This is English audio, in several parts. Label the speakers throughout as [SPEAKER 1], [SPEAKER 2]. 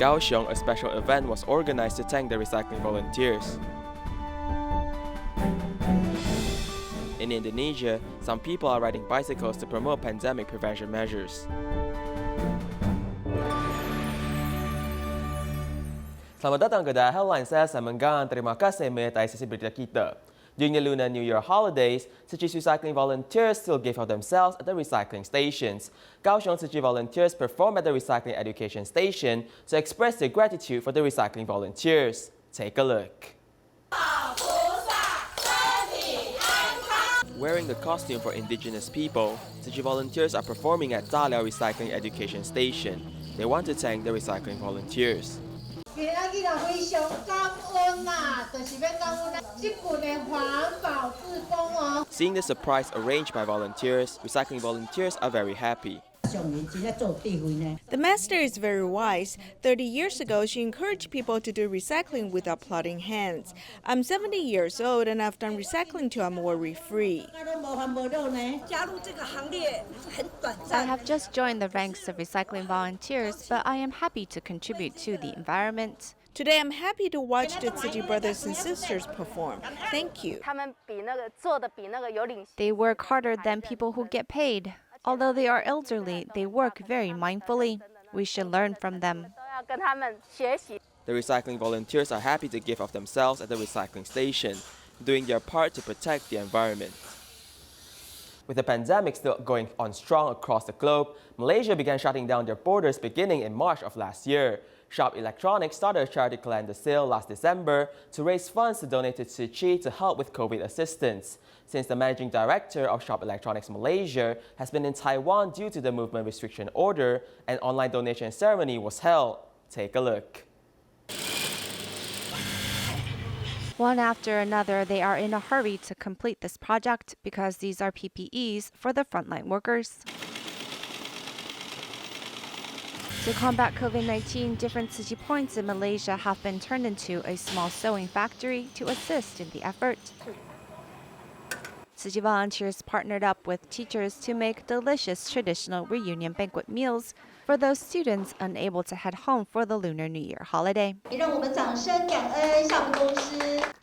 [SPEAKER 1] Kaohsiung, a special event was organized to thank the recycling volunteers. In Indonesia, some people are riding bicycles to promote pandemic prevention measures. Selamat datang ke Daya Headline, saya Menggang. Terima kasih menyertai sesi berita kita. During the Lunar New Year holidays, Tzu Chi's recycling volunteers still gave of themselves at the recycling stations. Kaohsiung Tzu Chi volunteers performed at the recycling education station to express their gratitude for the recycling volunteers. Take a look. Wearing the costume for indigenous people, Tzu Chi volunteers are performing at Talia Recycling Education Station. They want to thank the recycling volunteers. Seeing the surprise arranged by volunteers, recycling volunteers are very happy.
[SPEAKER 2] The master is very wise. 30 years ago, she encouraged people to do recycling without plodding hands. I'm 70 years old and I've done recycling till I'm worry-free.
[SPEAKER 3] I have just joined the ranks of recycling volunteers, but I am happy to contribute to the environment.
[SPEAKER 2] Today, I'm happy to watch the Tzu Chi brothers and sisters perform. Thank you.
[SPEAKER 3] They work harder than people who get paid. Although they are elderly, they work very mindfully. We should learn from them.
[SPEAKER 1] The recycling volunteers are happy to give of themselves at the recycling station, doing their part to protect the environment. With the pandemic still going on strong across the globe, Malaysia began shutting down their borders beginning in March of last year. Sharp Electronics started a charity calendar sale last December to raise funds to donate to Tzu Chi to help with COVID assistance. Since the managing director of Sharp Electronics Malaysia has been in Taiwan due to the movement restriction order, an online donation ceremony was held. Take a look.
[SPEAKER 3] One after another, they are in a hurry to complete this project because these are PPEs for the frontline workers. To combat COVID-19, different Tzu Chi points in Malaysia have been turned into a small sewing factory to assist in the effort. Tzu Chi volunteers partnered up with teachers to make delicious traditional reunion banquet meals for those students unable to head home for the Lunar New Year holiday.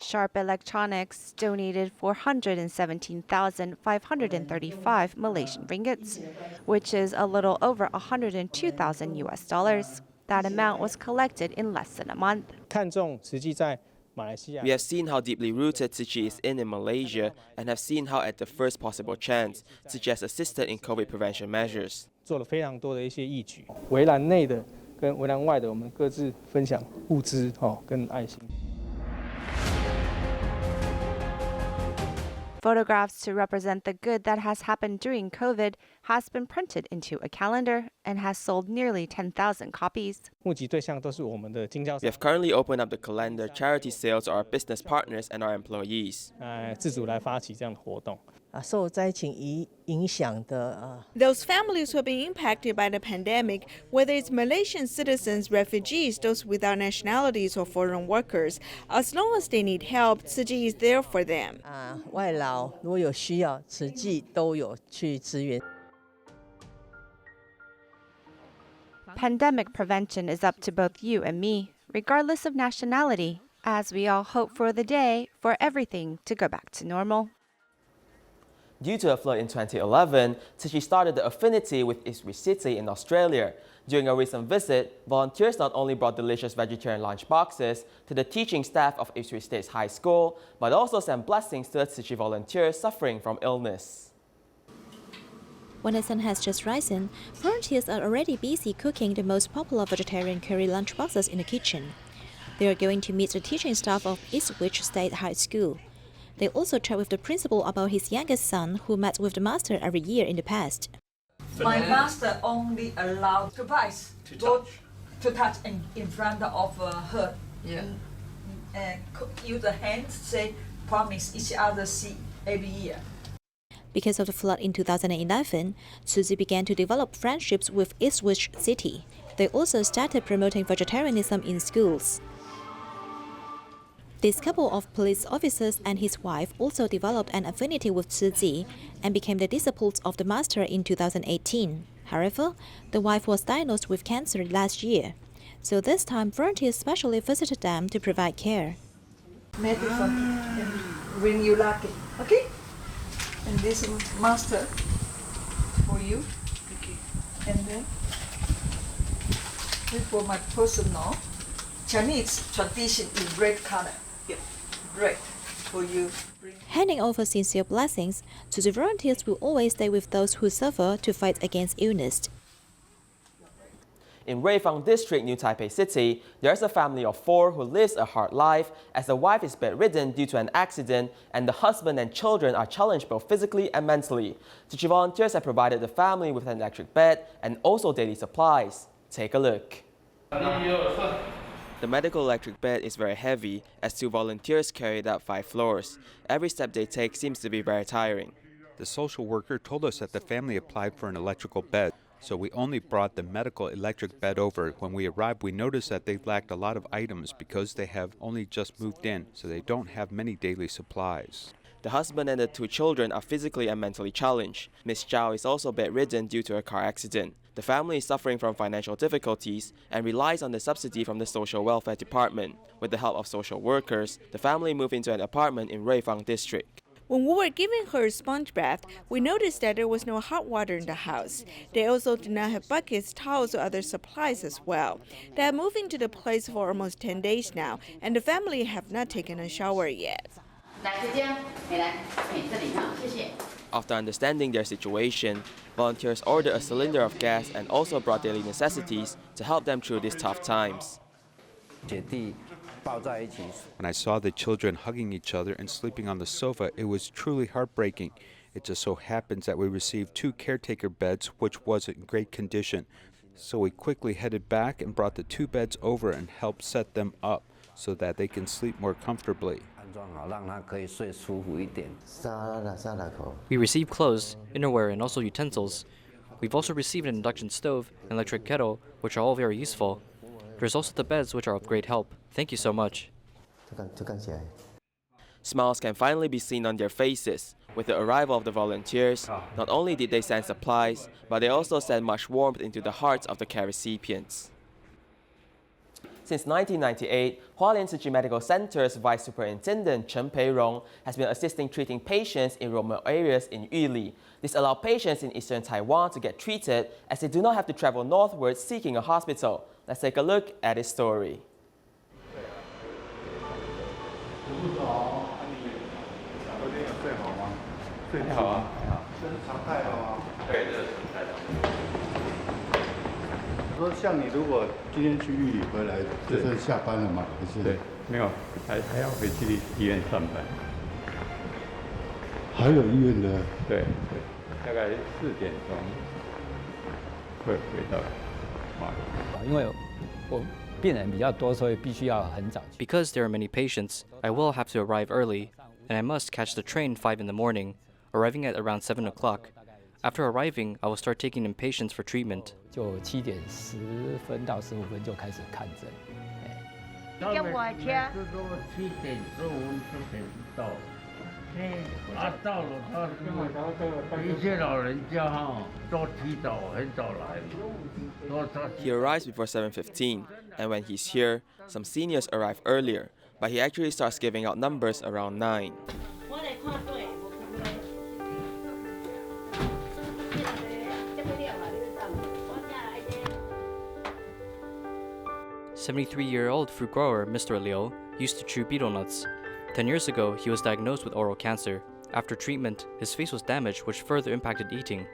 [SPEAKER 3] Sharp Electronics donated 417,535 Malaysian ringgits, which is a little over 102,000 US dollars. That amount was collected in less than a month.
[SPEAKER 1] We have seen how deeply rooted Tzu Chi is in Malaysia and have seen how at the first possible chance, Tzu Chi has assisted in COVID prevention measures.
[SPEAKER 4] 做了非常多的一些义举，围栏内的跟围栏外的，我们各自分享物资跟爱心。
[SPEAKER 3] Photographs to represent the good that has happened during COVID has been printed into a calendar and has sold nearly 10,000 copies.
[SPEAKER 4] 募集对象都是我们的经销
[SPEAKER 1] We
[SPEAKER 4] 商，
[SPEAKER 1] have currently opened up the calendar charity sale to our business partners and our employees.
[SPEAKER 4] 自主来发起这样的活动。
[SPEAKER 5] 受灾情影响的
[SPEAKER 2] Those families who have been impacted by the pandemic, whether it's Malaysian citizens, refugees, those without nationalities, or foreign workers, as long as they need help, Tzu Chi is there for them.
[SPEAKER 5] 外劳如果有需要，慈济都有去支援。
[SPEAKER 3] Pandemic prevention is up to both you and me, regardless of nationality, as we all hope for the day for everything to go back to normal.
[SPEAKER 1] Due to a flood in 2011, Tzu Chi started the affinity with Eastwood City in Australia. During a recent visit, volunteers not only brought delicious vegetarian lunch boxes to the teaching staff of Eastwood State's high school, but also sent blessings to the Tzu Chi volunteers suffering from illness.
[SPEAKER 6] When the sun has just risen, volunteers are already busy cooking the most popular vegetarian curry lunchboxes in the kitchen. They are going to meet the teaching staff of Eastwood State High School. They also chat with the principal about his youngest son, who met with the master every year in the past.
[SPEAKER 7] My master only allowed twice to touch in front of her. Yeah. And use the hands, say, promise each other see every year.
[SPEAKER 6] Because of the flood in 2011, Tzu Chi began to develop friendships with Eastwood City. They also started promoting vegetarianism in schools. This couple of police officers and his wife also developed an affinity with Tzu Chi and became the disciples of the master in 2018. However, the wife was diagnosed with cancer last year. So this time, volunteers specially visited them to provide care.
[SPEAKER 7] Made it when you like it. Okay? And this is master for you. Okay. And then this for my personal Chinese tradition is red color. Yeah. Red for you.
[SPEAKER 6] Handing over sincere blessings, Tzu Chi volunteers will always stay with those who suffer to fight against illness.
[SPEAKER 1] In Ruifang District, New Taipei City, there's a family of 4 who lives a hard life as the wife is bedridden due to an accident and the husband and children are challenged both physically and mentally. Tzu Chi volunteers have provided the family with an electric bed and also daily supplies. Take a look. The medical electric bed is very heavy as 2 volunteers carry it up 5 floors. Every step they take seems to be very tiring.
[SPEAKER 8] The social worker told us that the family applied for an electrical bed, so we only brought the medical electric bed over. When we arrived, we noticed that they lacked a lot of items because they have only just moved in, so they don't have many daily supplies.
[SPEAKER 1] The husband and the 2 children are physically and mentally challenged. Ms. Zhao is also bedridden due to a car accident. The family is suffering from financial difficulties and relies on the subsidy from the Social Welfare Department. With the help of social workers, the family moved into an apartment in Ruifang District.
[SPEAKER 2] When we were giving her a sponge bath, we noticed that there was no hot water in the house. They also do not have buckets, towels, or other supplies as well. They are moving to the place for almost 10 days now, and the family have not taken a shower yet.
[SPEAKER 1] After understanding their situation, volunteers ordered a cylinder of gas and also brought daily necessities to help them through these tough times.
[SPEAKER 8] When I saw the children hugging each other and sleeping on the sofa, it was truly heartbreaking. It just so happens that we received 2 caretaker beds, which wasn't in great condition. So we quickly headed back and brought the 2 beds over and helped set them up so that they can sleep more comfortably.
[SPEAKER 9] We received clothes, innerwear, and also utensils. We've also received an induction stove and electric kettle, which are all very useful. There's also the beds, which are of great help. Thank you so much.
[SPEAKER 1] Smiles can finally be seen on their faces. With the arrival of the volunteers, not only did they send supplies, but they also sent much warmth into the hearts of the care recipients. Since 1998, Hualien Tzu Chi Medical Center's Vice Superintendent Chen Peirong has been assisting treating patients in remote areas in Yuli. This allows patients in eastern Taiwan to get treated as they do not have to travel northwards seeking a hospital. Let's take a look at his story.
[SPEAKER 9] Because there are many patients, I will have to arrive early, and I must catch the train 5 in the morning, arriving at around 7 o'clock. After arriving, I will start taking in patients for treatment.
[SPEAKER 1] He arrives before 7:15, and when he's here, some seniors arrive earlier, but he actually starts giving out numbers around 9.
[SPEAKER 9] "73-year-old fruit grower Mr. Liu used to chew betel nuts. 10 years ago, he was diagnosed with oral cancer. After treatment, his face was damaged, which further impacted eating.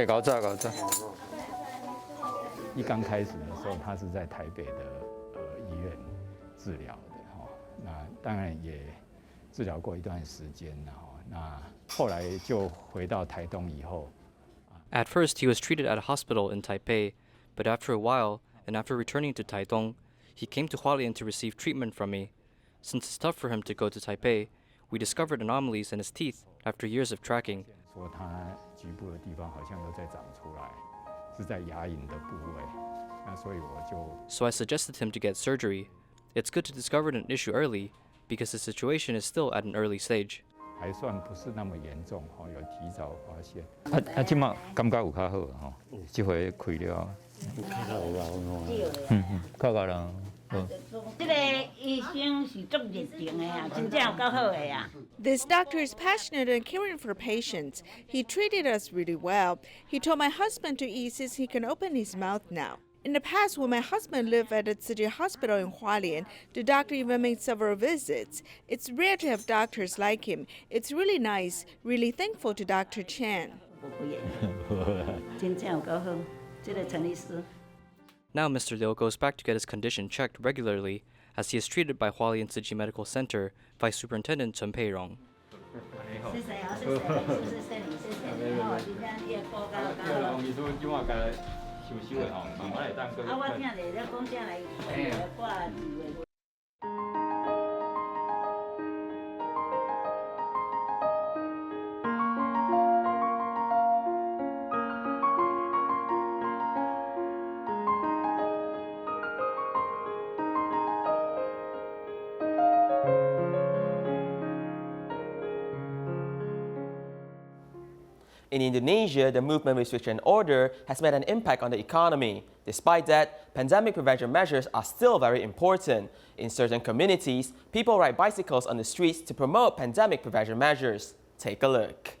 [SPEAKER 10] 搞炸。一刚开始的时候，他是在台北的医院治疗的哈，那当然也治疗过一段时间了哈，那后来就回到台东以后。
[SPEAKER 9] At first, he was treated at a hospital in Taipei, but after a while, and after returning to Taitung, he came to Hualien to receive treatment from me. Since it's tough for him to go to Taipei, we discovered anomalies in his teeth after years of tracking.
[SPEAKER 10] 说他局部的地方好像都在长出来，是在牙龈的部位，那所以我就
[SPEAKER 9] So I suggested him to get surgery. It's good to discover an issue early, because the situation is still at an early stage.
[SPEAKER 10] 还算不是那么严重，有提早发现。即马感觉有较好吼，这回开了。较高啦。
[SPEAKER 2] This doctor is passionate and caring for patients. He treated us really well. He told my husband to eat since he can open his mouth now. In the past, when my husband lived at the Tzu Chi hospital in Hualien, the doctor even made several visits. It's rare to have doctors like him. It's really nice. Really thankful to Dr. Chan.
[SPEAKER 9] Now Mr. Liu goes back to get his condition checked regularly, as he is treated by Hualien Tzu Chi Medical Center Vice Superintendent Chen Peirong.
[SPEAKER 1] In Indonesia, the movement restriction order has made an impact on the economy. Despite that, pandemic prevention measures are still very important. In certain communities, people ride bicycles on the streets to promote pandemic prevention measures. Take a look.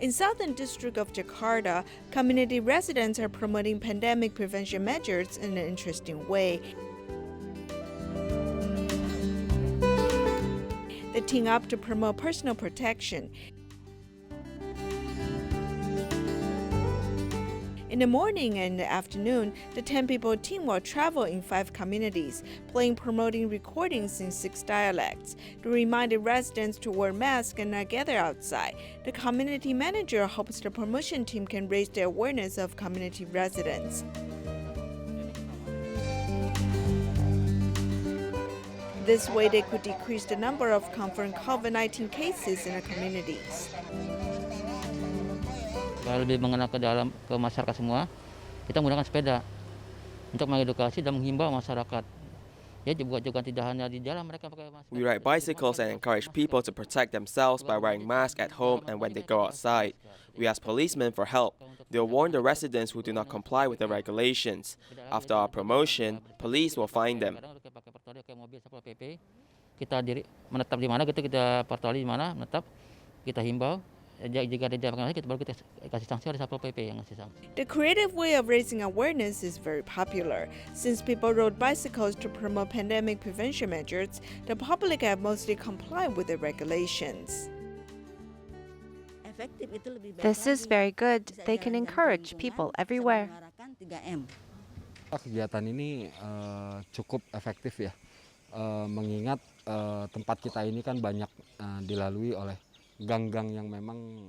[SPEAKER 2] In southern district of Jakarta, community residents are promoting pandemic prevention measures in an interesting way. They team up to promote personal protection. In the morning and the afternoon, the 10-people team will travel in 5 communities, playing promoting recordings in 6 dialects. They reminded residents to wear masks and not gather outside. The community manager hopes the promotion team can raise the awareness of community residents. This way, they could decrease the number of confirmed COVID-19 cases in the communities.
[SPEAKER 11] Lebih mengenal ke masyarakat semua, kita menggunakan sepeda untuk mengedukasi dan menghimbau masyarakat. Ya juga tidak hanya di jalan mereka pakai masker.
[SPEAKER 1] We ride bicycles and encourage people to protect themselves by wearing masks at home and when they go outside. We ask policemen for help. They'll warn the residents who do not comply with the regulations. After our promotion, police will find them.
[SPEAKER 11] Kita menetap di mana gitu, kita patroli di mana, menetap, kita himbau.
[SPEAKER 2] The creative way of raising awareness is very popular. Since people rode bicycles to promote pandemic prevention measures, the public have mostly complied with the regulations.
[SPEAKER 3] This is very good. They can encourage people everywhere.
[SPEAKER 12] Kegiatan ini cukup efektif ya, mengingat tempat kita ini kan banyak dilalui oleh gang-gang yang memang.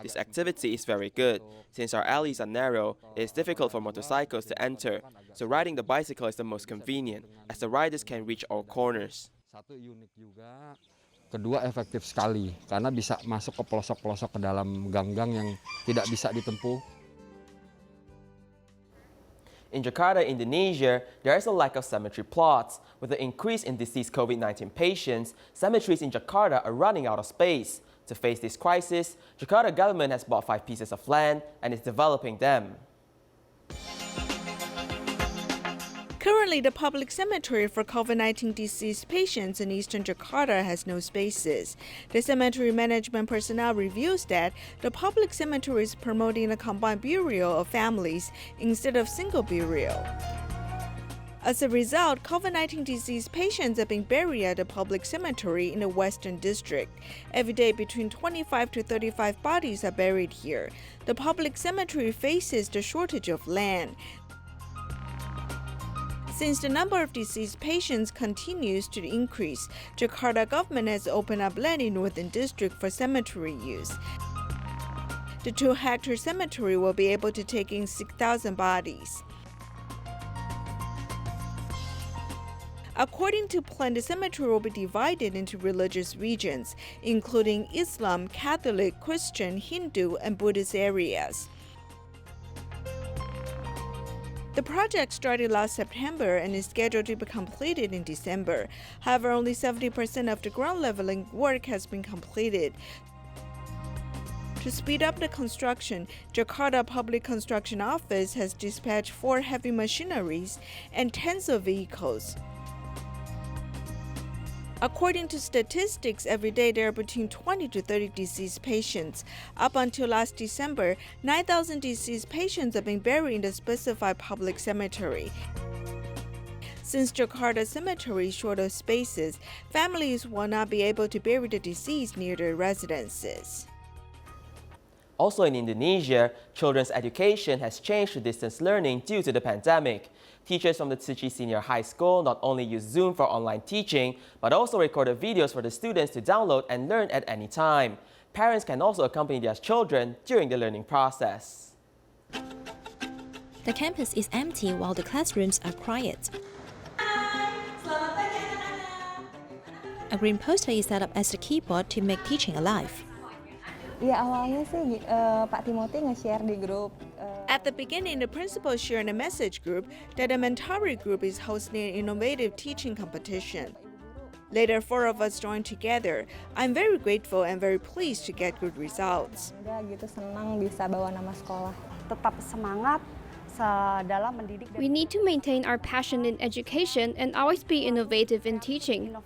[SPEAKER 1] This activity is very good. Since our alleys are narrow, it is difficult for motorcycles to enter, so riding the bicycle is the most convenient, as the riders can reach all corners.
[SPEAKER 12] Satu unik juga, kedua efektif sekali karena bisa masuk ke pelosok-pelosok ke dalam gang-gang yang tidak bisa ditempuh.
[SPEAKER 1] In Jakarta, Indonesia, there is a lack of cemetery plots. With the increase in deceased COVID-19 patients, cemeteries in Jakarta are running out of space. To face this crisis, Jakarta government has bought 5 pieces of land and is developing them.
[SPEAKER 2] Currently, the public cemetery for COVID-19 deceased patients in eastern Jakarta has no spaces. The cemetery management personnel reviews that the public cemetery is promoting a combined burial of families instead of single burial. As a result, COVID-19 disease patients are being buried at a public cemetery in the Western District. Every day, between 25 to 35 bodies are buried here. The public cemetery faces the shortage of land. Since the number of deceased patients continues to increase, Jakarta government has opened up land in Northern District for cemetery use. The 2-hectare cemetery will be able to take in 6,000 bodies. According to plan, the cemetery will be divided into religious regions, including Islam, Catholic, Christian, Hindu, and Buddhist areas. The project started last September and is scheduled to be completed in December. However, only 70% of the ground leveling work has been completed. To speed up the construction, Jakarta Public Construction Office has dispatched 4 heavy machineries and tens of vehicles. According to statistics, every day there are between 20 to 30 deceased patients. Up until last December, 9,000 deceased patients are being buried in the specified public cemetery. Since Jakarta cemetery is short of spaces, families will not be able to bury the deceased near their residences.
[SPEAKER 1] Also in Indonesia, children's education has changed to distance learning due to the pandemic. Teachers from the Tzu Chi Senior High School not only use Zoom for online teaching, but also recorded videos for the students to download and learn at any time. Parents can also accompany their children during the learning process.
[SPEAKER 6] The campus is empty while the classrooms are quiet. A green poster is set up as the keyboard to make teaching alive.
[SPEAKER 2] At the beginning, the principal shared in a message group that the Mentari group is hosting an innovative teaching competition. Later, 4 of us joined together. I'm very grateful and very pleased to get good results.
[SPEAKER 13] We need to maintain our passion in education and always be innovative in teaching.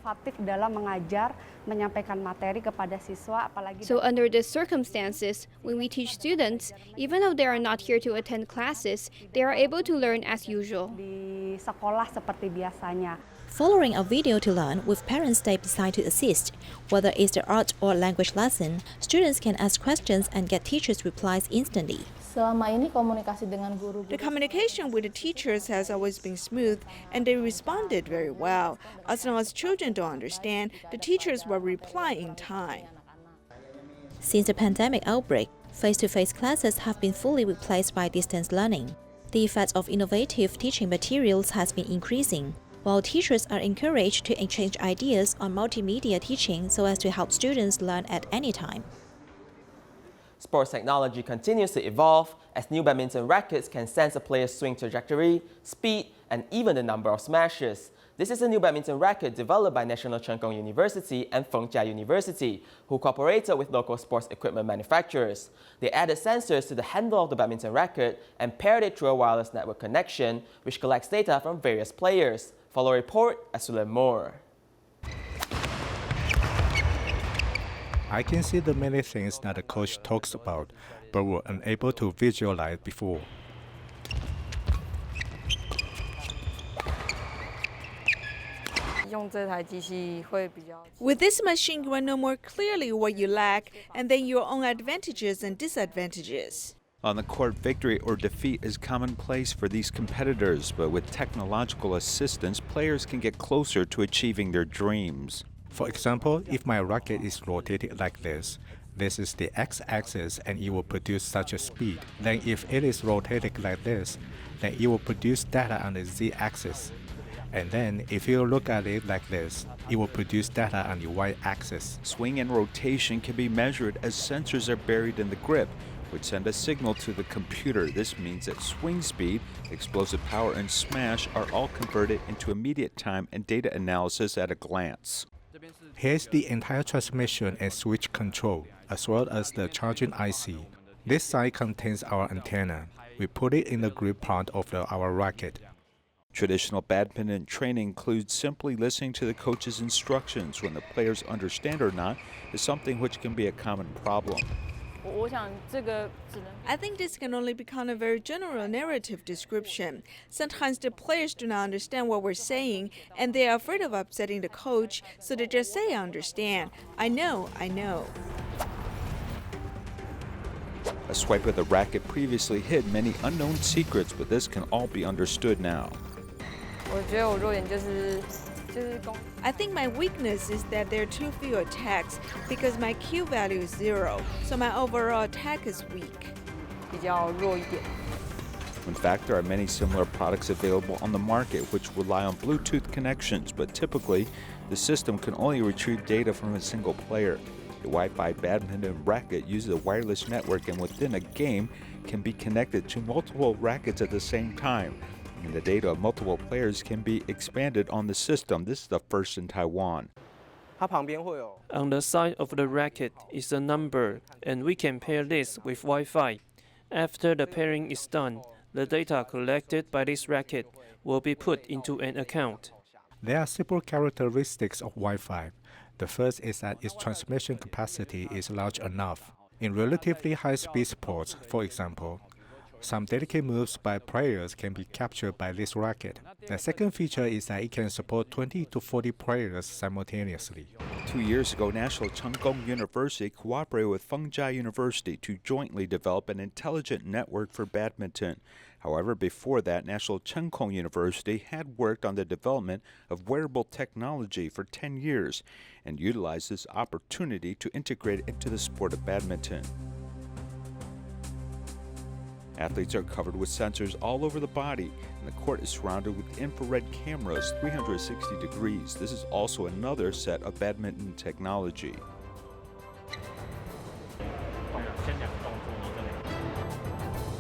[SPEAKER 13] So under these circumstances, when we teach students, even though they are not here to attend classes, they are able to learn as usual.
[SPEAKER 6] Following a video to learn with parents stay beside to assist. Whether it's the art or language lesson, students can ask questions and get teachers' replies instantly.
[SPEAKER 2] The communication with the teachers has always been smooth, and they responded very well. As long as children don't understand, the teachers will reply in time.
[SPEAKER 6] Since the pandemic outbreak, face-to-face classes have been fully replaced by distance learning. The effect of innovative teaching materials has been increasing, while teachers are encouraged to exchange ideas on multimedia teaching so as to help students learn at any time.
[SPEAKER 1] Sports technology continues to evolve as new badminton rackets can sense a player's swing trajectory, speed, and even the number of smashes. This is a new badminton racket developed by National Cheng Kung University and Fengjia University, who cooperated with local sports equipment manufacturers. They added sensors to the handle of the badminton racket and paired it through a wireless network connection, which collects data from various players. Follow a report as to learn more.
[SPEAKER 14] I can see the many things that the coach talks about, but were unable to visualize before.
[SPEAKER 2] With this machine, you will know more clearly what you lack and then your own advantages and disadvantages.
[SPEAKER 8] On the court, victory or defeat is commonplace for these competitors, but with technological assistance, players can get closer to achieving their dreams.
[SPEAKER 14] For example, if my racket is rotated like this is the x-axis and it will produce such a speed. Then if it is rotated like this, then it will produce data on the z-axis. And then if you look at it like this, it will produce data on the y-axis.
[SPEAKER 8] Swing and rotation can be measured as sensors are buried in the grip, which send a signal to the computer. This means that swing speed, explosive power, and smash are all converted into immediate time and data analysis at a glance.
[SPEAKER 14] Here's the entire transmission and switch control, as well as the charging IC. This side contains our antenna. We put it in the grip part of our racket.
[SPEAKER 8] Traditional badminton training includes simply listening to the coach's instructions. When the players understand or not is something which can be a common problem.
[SPEAKER 2] I think this can only become a very general narrative description. Sometimes the players do not understand what we're saying, and they are afraid of upsetting the coach, so they just say, I understand. I know, I know.
[SPEAKER 8] A swipe of the racket previously hid many unknown secrets, but this can all be understood now.
[SPEAKER 2] I think my weakness is that there are too few attacks because my Q value is 0, so my overall attack is weak.
[SPEAKER 8] In fact, there are many similar products available on the market which rely on Bluetooth connections, but typically the system can only retrieve data from a single player. The Wi-Fi badminton racket uses a wireless network and within a game can be connected to multiple rackets at the same time. And the data of multiple players can be expanded on the system. This is the first in Taiwan.
[SPEAKER 4] On the side of the racket is a number, and we can pair this with Wi-Fi. After the pairing is done, the data collected by this racket will be put into an account.
[SPEAKER 14] There are several characteristics of Wi-Fi. The first is that its transmission capacity is large enough. In relatively high-speed sports, for example, some delicate moves by players can be captured by this racket. The second feature is that it can support 20 to 40 players simultaneously.
[SPEAKER 8] 2 years ago, National Cheng Kung University cooperated with Fengjia University to jointly develop an intelligent network for badminton. However, before that, National Cheng Kung University had worked on the development of wearable technology for 10 years and utilized this opportunity to integrate it into the sport of badminton. Athletes are covered with sensors all over the body, and the court is surrounded with infrared cameras 360 degrees. This is also another set of badminton technology.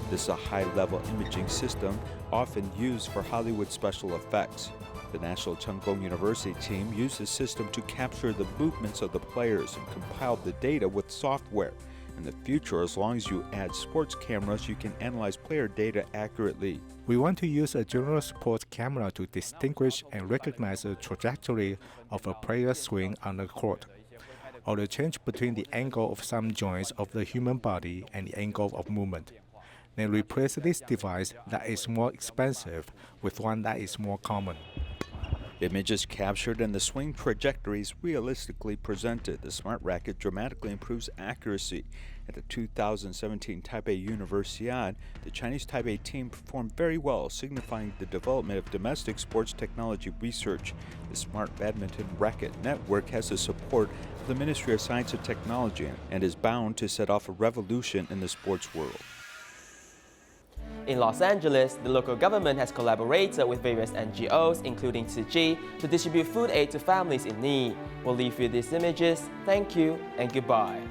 [SPEAKER 8] This is a high-level imaging system often used for Hollywood special effects. The National Cheng Kung University team used the system to capture the movements of the players and compiled the data with software. In the future, as long as you add sports cameras, you can analyze player data accurately.
[SPEAKER 14] We want to use a general sports camera to distinguish and recognize the trajectory of a player's swing on the court, or the change between the angle of some joints of the human body and the angle of movement. Then replace this device that is more expensive with one that is more common.
[SPEAKER 8] Images captured and the swing trajectories realistically presented. The smart racket dramatically improves accuracy. At the 2017 Taipei Universiade, the Chinese Taipei team performed very well, signifying the development of domestic sports technology research. The Smart Badminton Racket Network has the support of the Ministry of Science and Technology and is bound to set off a revolution in the sports world.
[SPEAKER 1] In Los Angeles, the local government has collaborated with various NGOs, including Tzu Chi, to distribute food aid to families in need. We'll leave you these images. Thank you and goodbye.